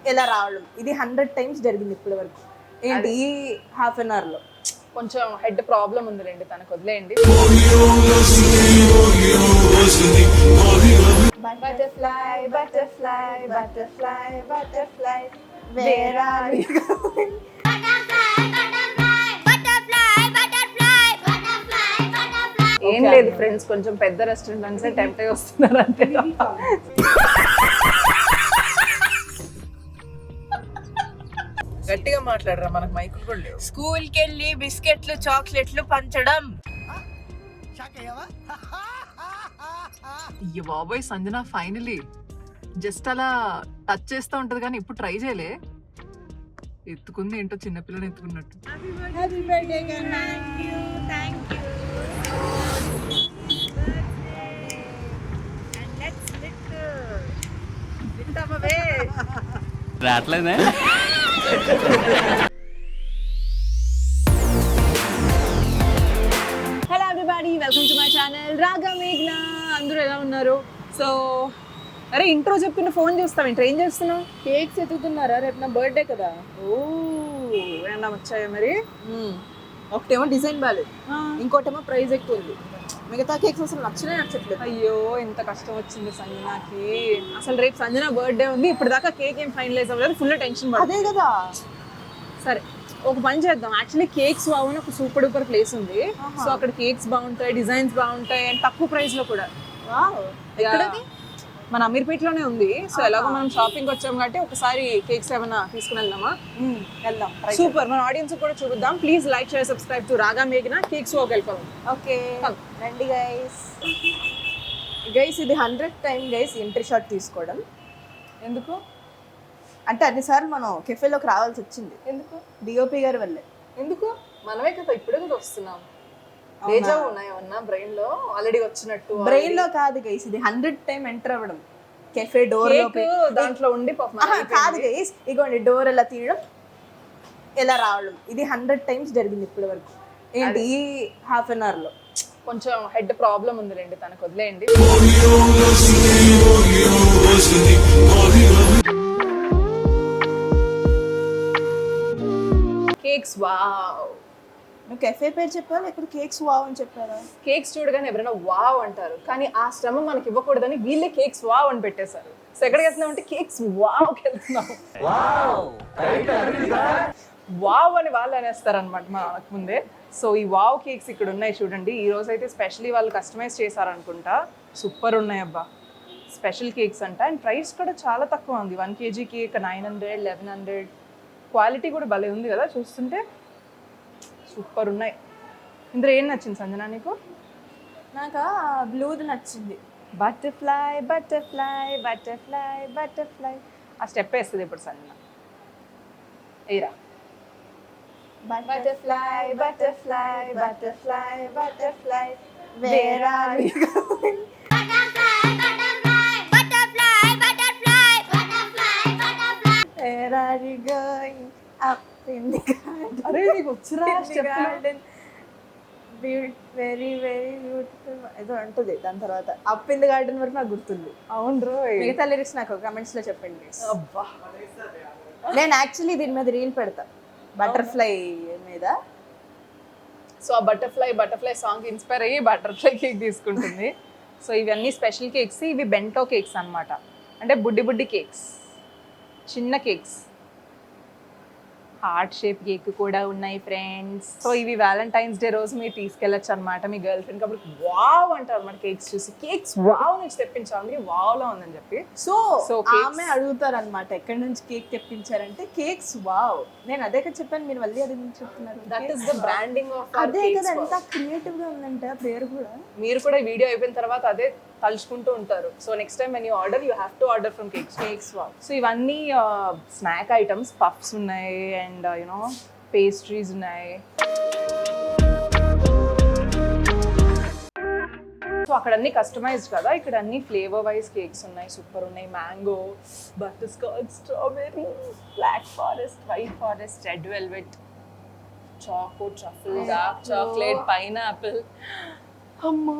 ఇలా రావడం ఇది 100 times జరిగింది ఇప్పటి వరకు. ఏంటి ఈ హాఫ్ అన్ అవర్ లో కొంచెం హెడ్ ప్రాబ్లం ఉందిలేండి, తనకు వదిలేయండి. Butterfly butterfly butterfly butterfly where are you going? ఏం లేదు ఫ్రెండ్స్, కొంచెం పెద్ద రెస్టారెంట్స్ టెంప్ట్ అయి వస్తున్నారు అంతే. గట్టిగా మాట్లాడరా, మనకు మైకులు కూడా లేవు. స్కూల్ కి వెళ్ళి బిస్కెట్లు చాక్లెట్లు పంచడం. అయ్యో బాబోయ్ సంజన, ఫైనలీ జస్ట్ అలా టచ్ చేస్తూ ఉంటది కానీ ఇప్పుడు ట్రై చేయలే. ఎత్తుకుంది ఏంటో చిన్నపిల్లని ఎత్తుకున్నట్టు. Happy birthday thank you thank you and let's lit అవే రాట్లేదే. Hello everybody, welcome to my channel Raga మేఘ్నా. అందరూ ఎలా ఉన్నారు? సో అరే ఇంట్రో చెప్పుకున్న ఫోన్ చూస్తాం ఏంటి, ఏం చేస్తున్నావు? కేక్స్ ఎత్తుతున్నారా? రేపు నా బర్త్డే కదా. ఓ ఏమన్నా వచ్చాయా మరి? ఒకటేమో డిజైన్ బాలేదు, ఇంకోటేమో ప్రైస్ ఎక్కువ ఉంది. మిగతా కేక్స్ అసలు నచ్చట్లేదు. అయ్యో ఎంత కష్టం వచ్చింది సంజనాకి. అసలు రేపు సంజన బర్త్డే ఉంది, ఇప్పుడు దాకా కేక్ ఏం ఫైనలైజ్ అవ్వలేదు, ఫుల్ టెన్షన్ పడుతుంది. అదే కదా. సరే ఒక పని చేద్దాం, యాక్చువల్లీ కేక్స్ బాగున్న ఒక సూపర్ డూపర్ ప్లేస్ ఉంది. సో అక్కడ కేక్స్ బాగుంటాయి, డిజైన్స్ బాగుంటాయి అండ్ తక్కువ ప్రైస్ లో కూడా. ఎక్కడది? మన అమీర్పేటలోనే ఉంది. సో ఎలాగో మనం షాపింగ్ వచ్చాం కాబట్టి ఒకసారి కేక్స్ ఏమైనా తీసుకుని వెళ్దామా? వెళ్దాం. సూపర్, మన ఆడియన్స్ కూడా చూద్దాం. Please like share subscribe to రాగా మేఘ్నా. కేక్స్ వెళ్ళిపోదాం. ఓకే రండి గైస్. ఇది 100th time guys entry shot తీసుకోవడం. ఎందుకు అంటే అన్నిసార్లు మనం కెఫేలోకి రావాల్సి వచ్చింది. ఎందుకు? డిఓపి గారి వల్లే. ఎందుకు? మనమే కదా ఇప్పుడే కదా వస్తున్నాం. డేజా ఉన్నాయన్నా బ్రెయిన్ లో ఆల్రెడీ వచ్చినట్టు? బ్రెయిన్ లో కాదు గైస్, ఇది 100th time ఎంటర్ అవ్వడం కెఫే డోర్ లోకి. దాంట్లో ఉండి కాదు గైస్, ఇగోండి డోర్ ఎలా తీయడం ఎలా రావడం ఇది 100 times జరిగింది ఇప్పటి వరకు. ఏంటి ఈ హాఫ్ అన్ అవర్ లో కొంచెం హెడ్ ప్రాబ్లం ఉందిలేండి, తనకు వదిలేయండి. Cakes wow. నువ్వు కెఫే పేరు చెప్పావా లేకపోతే కేక్స్ వావ్ అని చెప్పారా? కేక్స్ చూడగానే ఎవరైనా వావ్ అంటారు, కానీ ఆ శ్రమ మనకి ఇవ్వకూడదని వీళ్ళే కేక్స్ వావ్ అని పెట్టేశారు. సో ఎక్కడికి వెళ్తున్నాం అంటే కేక్స్ వావ్కి వెళ్తున్నాం. వావ్ అని వాళ్ళు అనేస్తారనమాట మనకు ముందే. సో ఈ వావ్ కేక్స్ ఇక్కడ ఉన్నాయి చూడండి. ఈ రోజు అయితే స్పెషల్లీ వాళ్ళు కస్టమైజ్ చేశారనుకుంటా. సూపర్ ఉన్నాయి అబ్బా, స్పెషల్ కేక్స్ అంట. అండ్ ప్రైస్ కూడా చాలా తక్కువ ఉంది. 1 kg కేక్ 900, 1100. క్వాలిటీ కూడా భలే ఉంది కదా చూస్తుంటే, సూపర్ ఉన్నాయి. ఇందులో ఏం నచ్చింది సంజన నీకు? నాకు బ్లూది నచ్చింది. Butterfly butterfly butterfly butterfly. ఆ స్టెప్ వేస్తుంది ఇప్పుడు సంజన. ఏరా butterfly butterfly butterfly butterfly where are you going? Where are you going? Up in the garden. అరే నీకు వచ్చిరా Garden. Very very beautiful. ఏదో అంటుంది దాని తర్వాత అప్ ఇన్ ది గార్డెన్ వరకు నాకు గుర్తుంది. అవును రోయ్. మిగతా లిరిక్స్ నాకు కమెంట్స్ లో చెప్పండి. అబ్బా నేను యాక్చువల్లీ దీని మీద రీల్ పెడతా, బటర్ఫ్లై మీద. సో ఆ బటర్ఫ్లై సాంగ్ ఇన్స్పైర్ అయ్యి బటర్ఫ్లై కేక్ తీసుకుంటుంది. సో ఇవన్నీ స్పెషల్ కేక్స్. ఇవి బెంటో కేక్స్ అన్నమాట, అంటే బుడ్డి కేక్స్, చిన్న కేక్స్. హార్ట్ షేప్ కేక్ కూడా ఉన్నాయి ఫ్రెండ్స్. సో ఇవి వ్యాలంటైన్స్ డే రోజు మీరు తీసుకెళ్ళచ్చు అనమాట మీ గర్ల్ ఫ్రెండ్. కాబట్టి వావ్ అంటారు అన్నమాట కేక్స్ చూసి. కేక్స్ వావ్ నుంచి తెప్పించాలి, వావ్ లో ఉందని చెప్పి. సో ఆమె అడుగుతారు అనమాట ఎక్కడి నుంచి కేక్ తెప్పించారంటే కేక్స్ వావ్. నేను అదే కదా చెప్పాను, మీరు మళ్ళీ అది చెప్తున్నారు. That is the branding of అదే కదా, ఎంత క్రియేటివ్ గా ఉందంటే ఆ పేరు కూడా. మీరు కూడా ఈ వీడియో అయిపోయిన తర్వాత అదే తలుచుకుంటూ ఉంటారు. So next time when you order you have to order from cakes Wow. So ఇవన్నీ స్నాక్ ఐటమ్స్, పఫ్స్ ఉన్నాయి అండ్ యునో పేస్ట్రీస్ ఉన్నాయి. సో అక్కడ అన్ని కస్టమైజ్డ్ కదా, ఇక్కడ అన్ని ఫ్లేవర్ వైజ్ కేక్స్ ఉన్నాయి. సూపర్ ఉన్నాయి. Mango, butterscotch, strawberry, black forest, white forest, red velvet, choco, truffle, dark chocolate, pineapple. అమ్మా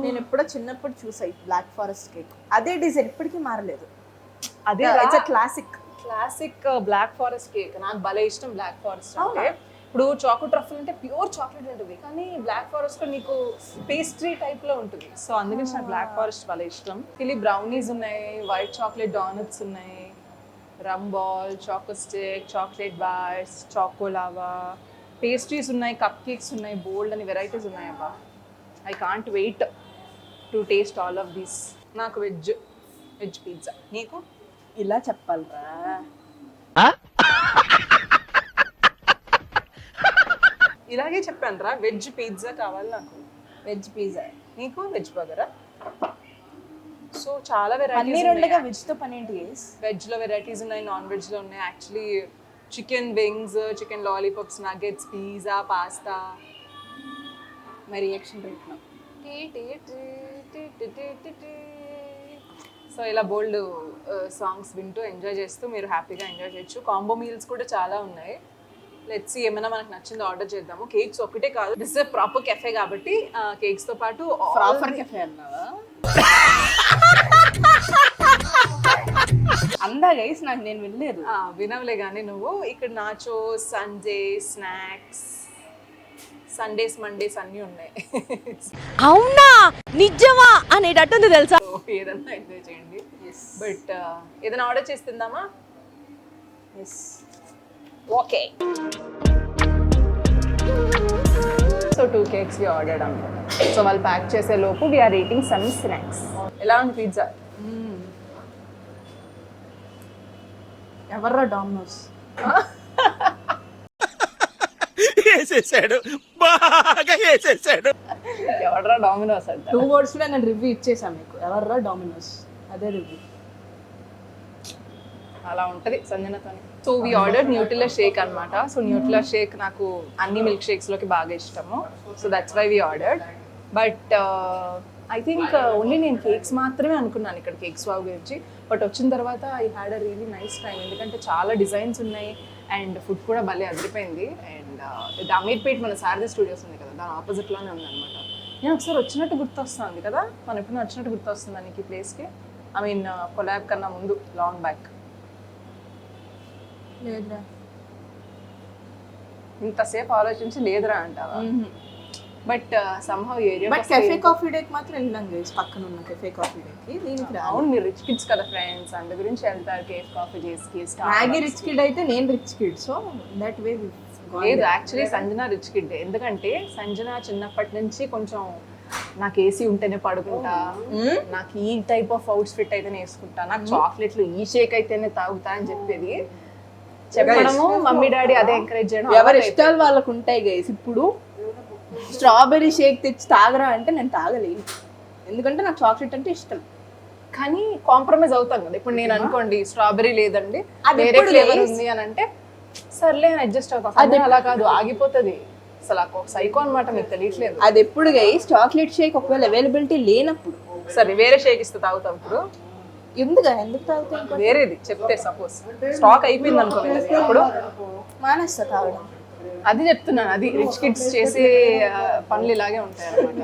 నేను ఎప్పుడో చిన్నప్పుడు చూసాయి బ్లాక్ ఫారెస్ట్ కేక్. అదే డిజైన్ ఇప్పటికీ మారలేదు. అదే it's classic classic black forest cake నాకు భలే ఇష్టం. బ్లాక్ ఫారెస్ట్ అంటే ఇప్పుడు చాక్లెట్ ట్రఫుల్ అంటే ప్యూర్ చాక్లెట్ ఉంటుంది, కానీ బ్లాక్ ఫారెస్ట్ లో నీకు పేస్ట్రీ టైప్ లో ఉంటుంది. సో అందుకని నాకు బ్లాక్ ఫారెస్ట్ భలే ఇష్టం. ఇది బ్రౌనీస్ ఉన్నాయి, వైట్ చాక్లెట్ డోనట్స్ ఉన్నాయి, rum ball, choco stick, chocolate bars, choco lava, pastries ఉన్నాయి, కప్ కేక్స్ ఉన్నాయి, బోల్డ్ అని వెరైటీస్ ఉన్నాయి అబ్బా. I can't wait to taste all of these. నాకు వెజ్ పిజ్జా. నీకు? ఇలా చెప్పాలరా, ఇలాగే చెప్పాను రా, వెజ్ పిజ్జా కావాలి నాకు. Veg pizza. నీకు? వెజ్ బర్గరా? సో చాలా పన్నీర్ వెరైటీస్ ఉండగా వెజ్ తో పని ఏంటి? వెజ్ లో వెరైటీస్ ఉన్నాయి, నాన్ వెజ్ లో ఉన్నాయి. Actually chicken wings, chicken lollipops, nuggets, pizza, pasta. మరి రియాక్షన్ రేట్ సో ఇలా బోల్డ్ సాంగ్స్ వింటూ ఎంజాయ్ చేస్తూ మీరు హ్యాపీగా ఎంజాయ్ చేయొచ్చు. కాంబో మీల్స్ కూడా చాలా ఉన్నాయి. లెట్స్ సీ ఏమైనా మనకు నచ్చింది ఆర్డర్ చేద్దాము. కేక్స్ ఒక్కటే కాదు, దిస్ ఇస్ ప్రాపర్ కెఫే కాబట్టి కేక్స్ తో పాటు ప్రాపర్ కెఫే అన్నావా? అందా గైస్, నాకు నేను వెళ్ళలేదు. వినవలే కానీ నువ్వు. ఇక్కడ nachos, Sunday snacks, Sundays Mondays అన్నీ ఉన్నాయి. అవునా నిజమా అనేటట్టుంది తెలుసా. ఏదన్నా ఎంజాయ్ చేయండి. బట్ ఏదైనా ఆర్డర్ చేసి తిందామా? Yes, okay. So 2 cakes we ordered అన్నమాట. సో వాళ్ళు ప్యాక్ చేసే లోపు వీఆర్ ఈటింగ్ సమ్ స్నాక్స్. ఎలా ఉంది పిజ్జా? ఎవర్రా డామినోస్? వేసేసాడు, బాగా వేసేసాడు. ఎవడరా డామినోస్ అంట? 2 words లో నేను రివ్యూ ఇచ్చేసాను మీకు. ఎవర్రా డామినోస్, అదే రివ్యూ. అలా ఉంటుంది సంజనతో. So we order Nutrela Sheikh అనమాట. సో న్యూట్రిలా షేక్ నాకు అన్ని మిల్క్ షేక్స్లోకి బాగా ఇష్టము. So that's why we ordered. But I think only నేను కేక్స్ మాత్రమే అనుకున్నాను ఇక్కడ కేక్స్ వావ్ గురించి. బట్ వచ్చిన తర్వాత I had a really nice time, ఎందుకంటే చాలా డిజైన్స్ ఉన్నాయి అండ్ ఫుడ్ కూడా భలే అదిరిపోయింది. అండ్ ఇది అమీర్పేట్ మన శారదా స్టూడియోస్ ఉంది కదా, దాని ఆపోజిట్లోనే ఉందన్నమాట. నేను ఒకసారి వచ్చినట్టు గుర్తొస్తుంది కదా, మనం ఎప్పుడైనా వచ్చినట్టు గుర్తొస్తుందా నీకు ఈ ప్లేస్కి? ఐ మీన్ కొలాబ్ కన్నా ముందు, లాంగ్ బ్యాక్. లేదురా. ఇంతసేపు ఆలోచించి లేదురా అంటావా? But somehow area. But cafe coffee డేకి మాత్రం వెళ్ళాం గైస్, పక్కన ఉన్న కెఫే కాఫీ డేకి. దీనికి రా. అవును, మీరు రిచ్ కిడ్స్ కదా ఫ్రెండ్స్, అందు గురించి వెళ్తారు కేఫ్ కాఫీ చేసి. మ్యాగీ రిచ్ కిడ్ అయితే నేను rich kid, so that way. లేదు, యాక్చువల్లీ సంజన రిచ్ కిడ్. ఎందుకంటే సంజన చిన్నప్పటి నుంచి కొంచెం నాకు ఏసీ ఉంటేనే పడుకుంటా, నాకు ఈ టైప్ ఆఫ్ అవుట్స్ ఫిట్ అయితేనే వేసుకుంటా, నాకు చాక్లెట్లు ఈ షేక్ అయితేనే తాగుతా అని చెప్పేది చెప్పడము, మమ్మీ డాడీ అదే ఎంకరేజ్ చేయడం. ఎవరి ఇష్టాలు వాళ్ళకు ఉంటాయి గైస్. ఇప్పుడు స్ట్రాబెర్రీ షేక్ తెచ్చి తాగరా అంటే నేను తాగలేను, ఎందుకంటే నాకు చాక్లెట్ అంటే ఇష్టం. కానీ కాంప్రమైజ్ అవుతాం కదా. ఇప్పుడు నేను అనుకోండి స్ట్రాబెర్రీ లేదండి, అది వేరే ఎప్పుడు ఫ్లేవర్ లేదు. ఉంది అని అంటే సర్లే అడ్జస్ట్ అవుతాం. అది అలా కాదు, ఆగిపోతుంది. అసలు ఒక సైకో అనమాట, మీకు తెలియట్లేదు. అది ఎప్పుడు గైస్, చాక్లెట్ షేక్ ఒకవేళ అవైలబిలిటీ లేనప్పుడు. సరే వేరే షేక్ ఇస్తే తాగుతాం. ఇప్పుడు ఎందుకు తాగుతాం? వేరేది చెప్తే సపోజ్ స్టాక్ అయిపోయింది అనుకో, అప్పుడు మానేస్తా తాగడం. అది చెప్తున్నాను, అది రిచ్ కిడ్స్ చేసే పనులు ఇలాగే ఉంటాయి అనమాట.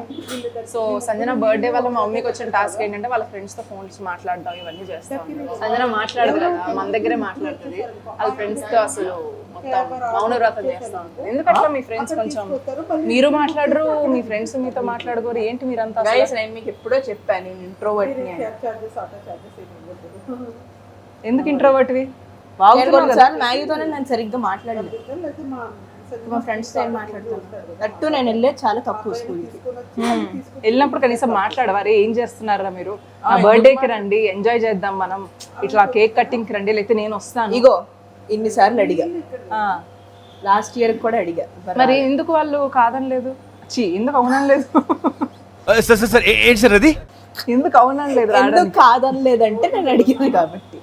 సో సంజన బర్త్డే వల్ల మా మమ్మీకి వచ్చిన టాస్క్ ఏంటంటే వాళ్ళ ఫ్రెండ్స్తో ఫోన్స్ మాట్లాడడం ఇవన్నీ చేస్తాం. సంజన మాట్లాడదు కదా, మన దగ్గరే మాట్లాడుతుంది. వాళ్ళ ఫ్రెండ్స్తో అసలు మొత్తం మౌనవ్రతం చేస్తూ ఉంటుంది. ఎందుకంటే మీ ఫ్రెండ్స్ కొంచెం మీరు మాట్లాడరు, మీ ఫ్రెండ్స్ మీతో మాట్లాడుకోరు. ఏంటి మీరంతా? నేను మీకు ఎప్పుడో చెప్పాను నేను ఇంట్రోవర్ట్ ని. ఎందుకు ఇంట్రోవర్ట్వి? కొన్నిసార్లు మ్యాగీతోనే నేను సరిగ్గా మాట్లాడలేదు, మా ఫ్రెండ్స్ తో ఏం మాట్లాడుతాను. దట్టు నేను వెళ్ళేది చాలా తక్కువ స్కూల్కి. వెళ్ళినప్పుడు కనీసం మాట్లాడవారే, ఏం చేస్తున్నారా మీరు, నా బర్త్డేకి రండి ఎంజాయ్ చేద్దాం మనం, ఇట్లా కేక్ కటింగ్కి రండి, లేకపోతే నేను వస్తాను. ఇగో ఇన్నిసార్లు అడిగా, లాస్ట్ ఇయర్ కూడా అడిగా. మరి ఎందుకు వాళ్ళు కాదనలేదు? ఎందుకు అవునలేదు? సార్ ఏంటి సార్ అది? ఎందుకు అవునలేదు? ఎందుకు కాదనలేదంటే నేను అడిగింది కాబట్టి.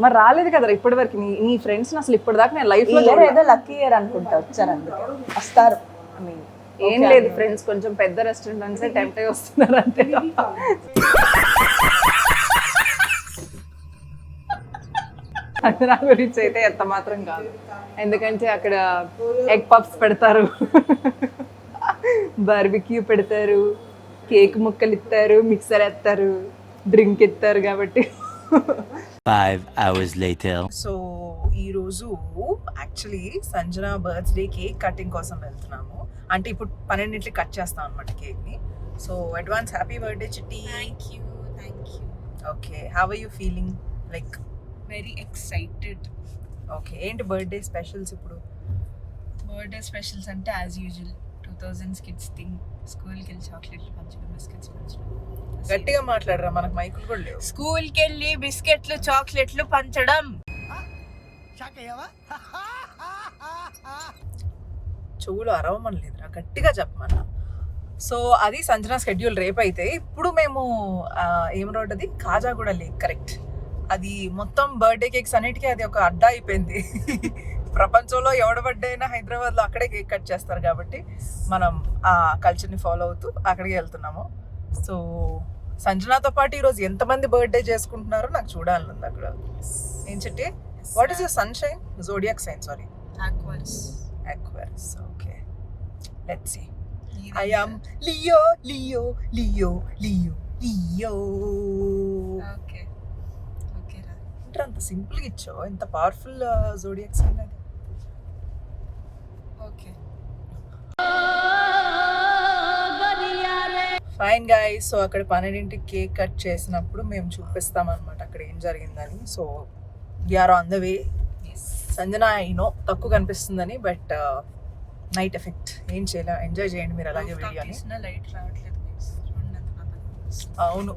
మరి రాలేదు కదా ఇప్పటి వరకు నీ ఫ్రెండ్స్ అసలు ఇప్పటిదాకా నేను లైఫ్ లో ఏదో లక్కీ ఇయర్ అనుకుంటా వచ్చారు, అందుకే వస్తారు. ఐ మీన్ ఏం లేదు ఫ్రెండ్స్, కొంచెం పెద్ద రెస్టారెంట్స్ టెంప్ట్ అయి వస్తున్నారు అంతే. అది నా గురించి అయితే ఎంత మాత్రం కాదు, ఎందుకంటే అక్కడ ఎగ్ పఫ్స్ పెడతారు, బార్బిక్యూ పెడతారు, కేక్ ముక్కలు ఇస్తారు, మిక్సర్ ఎత్తారు, డ్రింక్ ఇస్తారు కాబట్టి 5 hours later. సో ఈరోజు actually Sanjana birthday cake cutting కోసం వెళ్తున్నాము. అంటే ఇప్పుడు 12కి కట్ చేస్తాం అనమాట కేక్ని. So advance happy birthday Chitti. Thank you. Okay, how are you feeling? Like very excited. Okay, ఏంటి బర్త్డే స్పెషల్స్ ఇప్పుడు? బర్త్డే స్పెషల్స్ అంటే as usual 2000s kids thing. స్కూల్కి వెళ్ళి చాక్లెట్లు పంచడం, బిస్కెట్స్ పంచడం. గట్టిగా మాట్లాడరా, మనకు మైకులు కూడా లేవు. స్కూల్కి వెళ్ళి బిస్కెట్లు చాక్లెట్లు పంచడం. చెవులు అరవమని లేదురా, గట్టిగా చెప్పమన్నా. సో అది సంజన స్కెడ్యూల్ రేపు అయితే. ఇప్పుడు మేము ఏం రోడ్ అది, కాజాగూడ లేక్. కరెక్ట్, అది మొత్తం బర్త్డే కేక్స్ అన్నిటికీ అది ఒక అడ్డా అయిపోయింది. ప్రపంచంలో ఎవడ బర్త్డే అయినా హైదరాబాద్లో అక్కడే కేక్ కట్ చేస్తారు కాబట్టి మనం ఆ కల్చర్ని ఫాలో అవుతూ అక్కడికి వెళ్తున్నాము. సో సంజనాతో పాటు ఈరోజు ఎంతమంది బర్త్డే చేసుకుంటున్నారో నాకు చూడాలని ఉంది అక్కడ. ఏం చెట్టి, what is your sunshine? Zodiac sign, sorry, Aquarius. Okay, let's see. I am Leo. Okay రా. అంటే అంత సింపుల్గా ఇచ్చావు, ఎంత పవర్ఫుల్ జోడియాక్ సైన్ అది. Okay fine guys. సో అక్కడ 12కి కేక్ కట్ చేసినప్పుడు మేము చూపిస్తాం అనమాట అక్కడ ఏం జరిగిందని. So we are on the way. Sanjana అయినో తక్కువ కనిపిస్తుందని, బట్ నైట్ ఎఫెక్ట్ ఏం చేయాలి, ఎంజాయ్ చేయండి మీరు అలాగే వీడియోని. లైట్ రావట్లేదు. అవును,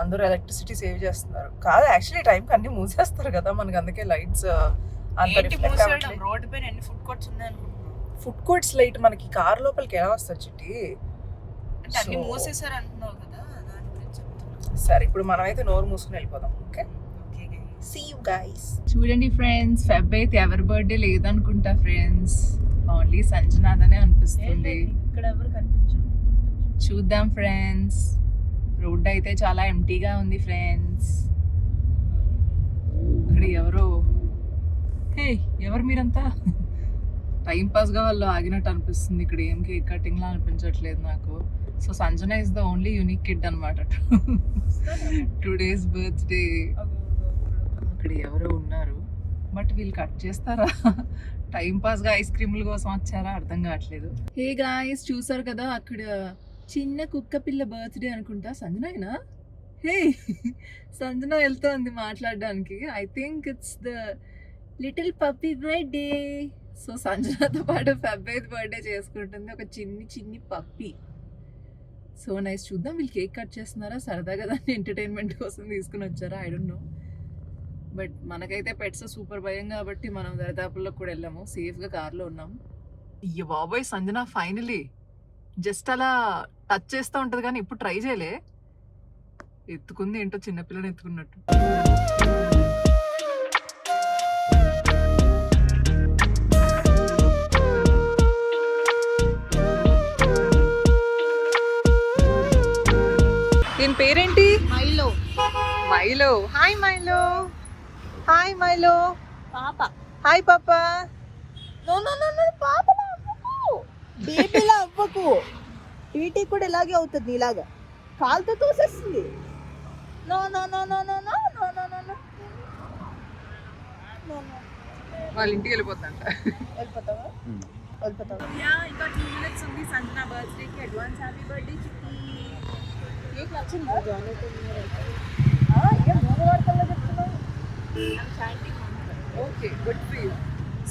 అందరూ ఎలక్ట్రిసిటీ సేవ్ చేస్తున్నారు. కాదు, యాక్చువల్లీ టైంకి అన్ని మూసేస్తారు కదా మనకి, అందుకే లైట్స్ రోడ్ పైన ఎన్ని ఫుడ్ కోర్ట్స్ ఉన్నాయి అనుకుంటున్నాను. ఫుడ్ కోర్ట్స్ లైట్ మనకి కార్ లోపలికి ఎలా వస్తారు చిట్టి? అంటే అన్ని మూసేసారు అంటున్నావు కదా, దాని గురించి చెప్తున్నా. సరే, ఇప్పుడు మనమైతే నోరు మూసుకుని వెళ్ళిపోదాం. Okay, okay see you guys. చూడండి ఫ్రెండ్స్, ఫెబ్ అయితే ఎవరి బర్త్డే లేదనుకుంటా ఫ్రెండ్స్, ఓన్లీ సంజనాదనే అనిపిస్తుంది. ఇక్కడ ఎవరు కనిపించరు. చూద్దాం ఫ్రెండ్స్. రోడ్ అయితే చాలా ఎంటీగా ఉంది ఫ్రెండ్స్. ఇక్కడ ఎవరో, హే ఎవరు మీరంతా? టైం పాస్గా వాళ్ళు ఆగినట్టు అనిపిస్తుంది. ఇక్కడ ఏం కేక్ కటింగ్లా అనిపించట్లేదు నాకు. So Sanjana is the only unique kid అనమాట. Today's birthday. ఇక్కడ ఎవరో ఉన్నారు, బట్ వీళ్ళు కట్ చేస్తారా? టైం పాస్గా ఐస్ క్రీముల కోసం వచ్చారా అర్థం కావట్లేదు. హే గాయ్స్, చూసారు కదా అక్కడ చిన్న కుక్క పిల్ల బర్త్డే అనుకుంటా. సంజనైనా? హే, సంజన వెళ్తోంది మాట్లాడడానికి. I think it's the little puppy birthday. సో సంజనతో పాటు ఫెబ్ 5 బర్త్డే చేసుకుంటుంది ఒక చిన్ని పప్పీ. So nice. చూద్దాం వీళ్ళు కేక్ కట్ చేస్తున్నారా, సరదాగా దాన్ని ఎంటర్టైన్మెంట్ కోసం తీసుకుని వచ్చారా, ఐ డోంట్ నో. బట్ మనకైతే పెట్స్ సూపర్ భయం కాబట్టి మనం దరిదాపుల్లో కూడా వెళ్ళాము, సేఫ్గా కార్లో ఉన్నాము. అయ్యో బాబోయ్, సంజన ఫైనలీ జస్ట్ అలా టచ్ చేస్తూ ఉంటుంది కానీ ఇప్పుడు ట్రై చేయలే. ఎత్తుకుంది ఏంటో చిన్నపిల్లని ఎత్తుకున్నట్టు. దీని పేరేంటి? మైలో. మైలో. హాయ్ మైలో. హాయ్ మైలో. పాప. హాయ్ పాపా. నో పాప బేబీలా అవ్వకు. టీటీ కూడా ఇలాగే అవుతుంది, ఇలాగా కాలుతో తోసేస్తుంది. నో వాళ్ళ ఇంటికి వెళ్ళిపోతాంట. వెళ్ళిపోతావా? ఇంకా 2 minutes ఉంది సంజన బర్త్డేకి. అడ్వాన్స్ హ్యాపీ బర్త్డే చిట్టి. కేక్ నచ్చిందా? మూడు వార్తల్లో చెప్తున్నావు. Okay, good for you.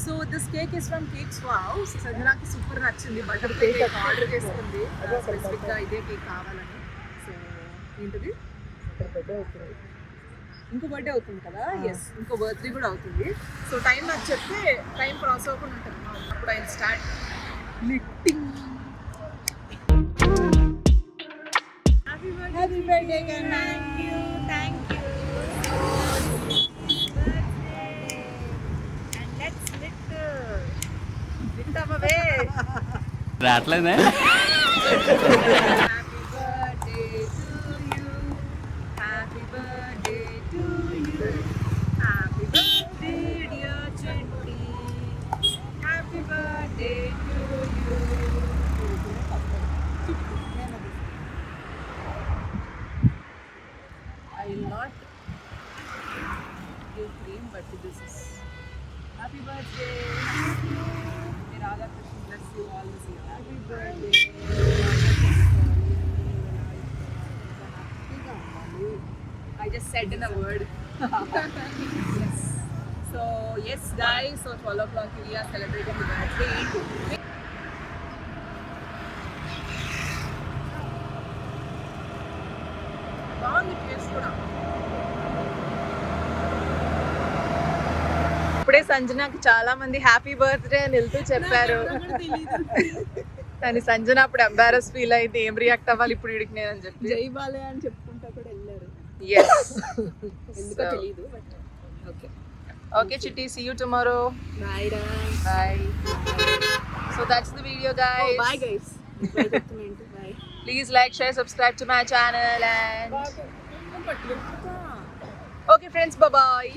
So this cake is from cakes wow. సంజనాకి సూపర్ నచ్చింది. బటర్ కేక్ ఆర్డర్ చేసుకుంది స్పెసిఫిక్గా ఇదే కేక్ కావాలని. సో ఏంటిది, ఇంకో బర్త్డే అవుతుంది కదా? ఎస్, ఇంకో బర్త్డే కూడా అవుతుంది. సో టైం నాకు చెప్తే టైం క్రాస్ అవ్వకుండా ఉంటుంది. అప్పుడు I start lifting. Happy birthday. Thank you. రావట్లేదే. Happy birthday Radhakrishna bless you all this year happy birthday I just said in a word. Yes. So yes guys, so 12 o'clock we are celebrating the birthday. బాగుంది taste కూడా. ఇప్పుడే సంజనకి చాలా మంది happy birthday అని వెళ్తూ చెప్పారు. కానీ సంజన అప్పుడు ఎంబారస్ ఫీల్ అయింది, ఏం రియాక్ట్ అవ్వాలి ఇప్పుడు వీడికి నేను అని చెప్పి. జై బాలే అని చెప్పుకుంటా కూడా వెళ్ళారు. ఎస్ ఎందుకో తెలియదు but okay. Okay, Chitti, see you tomorrow. బాయ్ రా. Bye. So that's the video, guys. Bye guys. Bye చెప్తున్నాను. Bye. Please like, share, subscribe to my channel and... Okay friends, bye-bye.